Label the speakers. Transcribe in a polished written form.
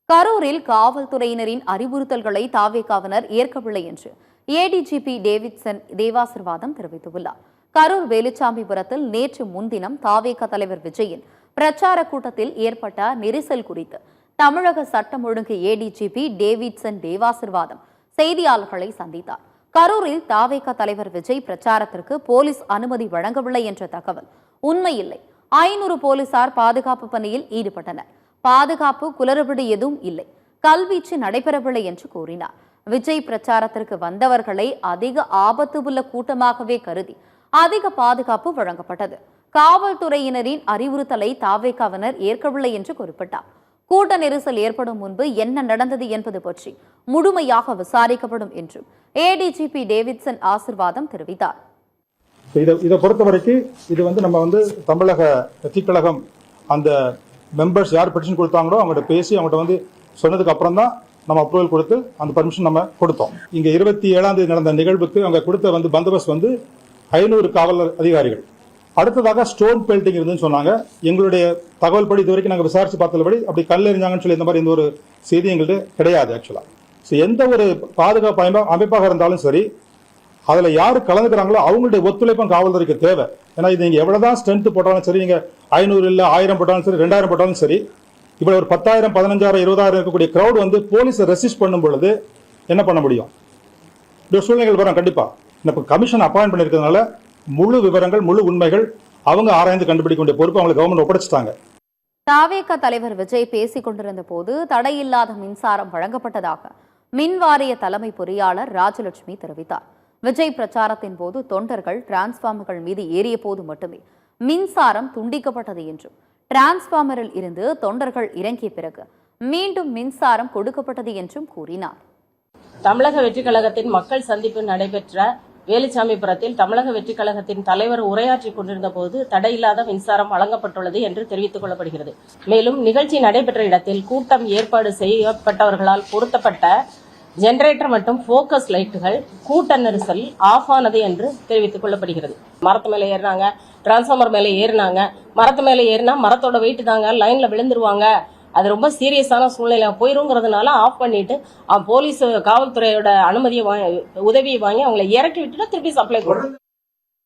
Speaker 1: கரூரில் காவல்துறையினரின் அறிவுறுத்தல்களை தாவேகாவினர் ஏற்கவில்லை என்று ஏடிஜிபி டேவிட்சன் தேவாசிர்வாதம் தெரிவித்துள்ளார். கரூர் வேலுச்சாமிபுரத்தில் நேற்று முன்தினம் தாவேகா தலைவர் விஜயின் பிரச்சார கூட்டத்தில் ஏற்பட்ட நெரிசல் குறித்து தமிழக சட்டம் ஒழுங்கு ஏடிஜிபி டேவிட்சன் தேவாசிர்வாதம் செய்தியாளர்களை சந்தித்தார். கரூரில் தாவேகா தலைவர் விஜய் பிரச்சாரத்திற்கு போலீஸ் அனுமதி வழங்கவில்லை என்ற தகவல் உண்மையில்லை. 500 போலீசார் பாதுகாப்பு பணியில் ஈடுபட்டனர். பாதுகாப்பு குளறுபடி எதுவும் இல்லை, கல்வீச்சு நடைபெறவில்லை என்று கூறினார். விஜய் பிரச்சாரத்திற்கு வந்தவர்களை அதிக ஆபத்து உள்ள கூட்டமாகவே கருதி அதிக பாதுகாப்பு வழங்கப்பட்டது. காவல்துறையினரின் அறிவுறுத்தலை தாவேகாவினர் ஏற்கவில்லை என்று குறிப்பிட்டார். கூட்ட நெரிசல் ஏற்படும் முன்பு என்ன நடந்தது என்பது பற்றி முழுமையாக விசாரிக்கப்படும் என்றும் ஏடிஜிபி டேவிட்சன் ஆசிர்வாதம் தெரிவித்தார்.
Speaker 2: இதை பொறுத்த வரைக்கும் இது நம்ம தமிழக வெற்றி கழகம் அந்த மெம்பர்ஸ் யார் பெட்டிஷன் கொடுத்தாங்களோ அவங்கள்ட்ட பேசி அவங்கள்ட்ட சொன்னதுக்கு அப்புறம் தான் நம்ம அப்ரூவல் கொடுத்து அந்த பர்மிஷன் நம்ம கொடுத்தோம். இங்க 27ஆம் தேதி நடந்த நிகழ்வுக்கு அவங்க கொடுத்த பந்தோபஸ்த் 500 காவல் அதிகாரிகள். அடுத்ததாக ஸ்டோன் பெல்டிங் இருந்துன்னு சொன்னாங்க. எங்களுடைய தகவல் படி இது வரைக்கும் நாங்கள் விசாரிச்சு பார்த்தபடி அப்படி கல் எறிஞ்சாங்கன்னு சொல்லி இந்த மாதிரி எந்த ஒரு செய்தி எங்களுக்கு கிடையாது. ஆக்சுவலா எந்த ஒரு பாதுகாப்பு அமைப்பாக இருந்தாலும் சரி, அதுல யாரு கலந்துக்கிறாங்களோ அவங்களுடைய ஒத்துழைப்பும் காவல்துறைக்கு தேவை. ஏன்னா இது நீங்க எவ்வளவுதான் ஸ்ட்ரென்த் போட்டாலும் சரி, நீங்க 500 இல்ல 1000 போட்டாலும் சரி, 2000 போட்டாலும் சரி, இப்ப ஒரு 10,000 15,000 20,000 இருக்கக்கூடிய கிரௌட் போலீஸை ரெசிஸ்ட் பண்ணும் பொழுது என்ன பண்ண முடியும்? இப்படி சூழ்நிலைகள் வரும் கண்டிப்பா. இப்ப கமிஷன் அப்பாயிண்ட் பண்ணிருக்கிறதுனால முழு விவரங்கள் முழு உண்மைகள் அவங்க ஆராய்ந்து கண்டுபிடிக்க வேண்டிய பொறுப்பு அவங்களுக்கு கவர்மெண்ட் ஒப்படைச்சிட்டாங்க.
Speaker 1: தாவேகா தலைவர் விஜய் பேசிக் கொண்டிருந்த போது தடையில்லாத மின்சாரம் வழங்கப்பட்டதாக மின் வாரிய தலைமை பொறியாளர் ராஜலட்சுமி தெரிவித்தார். விஜய் பிரச்சாரத்தின் போது தொண்டர்கள் டிரான்ஸ்பார்மர்கள் மீது ஏறிய போது மட்டுமே மின்சாரம் துண்டிக்கப்பட்டது என்றும், டிரான்ஸ்பார்மரில் இருந்து தொண்டர்கள் இறங்கிய பிறகு மீண்டும் மின்சாரம் கொடுக்கப்பட்டது என்றும் கூறினார்.
Speaker 3: தமிழக வெற்றி கழகத்தின் மக்கள் சந்திப்பு நடைபெற்ற வேலுச்சாமிபுரத்தில் தமிழக வெற்றி கழகத்தின் தலைவர் உரையாற்றிக் கொண்டிருந்த போது தடையில்லாத மின்சாரம் வழங்கப்பட்டுள்ளது என்று தெரிவித்துக் கொள்ளப்படுகிறது. மேலும் நிகழ்ச்சி நடைபெற்ற இடத்தில் கூட்டம் ஏற்பாடு செய்யப்பட்டவர்களால் பொருத்தப்பட்ட ஜெனரேட்டர் மற்றும் போக்கஸ் லைட்டுகள் கூட்ட நெரிசல் ஆஃப் ஆனது என்று தெரிவித்துக் கொள்ளப்படுகிறது. மரத்து மேல ஏறினாங்க, டிரான்ஸ்பார்மர் மேல ஏறினாங்க. மரத்து மேல ஏறினா மரத்தோட வெயிட் தாங்க, லைன்ல விழுந்துருவாங்க, அது ரொம்ப சீரியஸான சூழ்நிலை போயிருங்கிறதுனால ஆஃப் பண்ணிட்டு போலீஸ் காவல்துறையோட அனுமதியை உதவியை வாங்கி அவங்களை இறக்கி விட்டுட்டு திருப்பி சப்ளை கொடுக்கும்.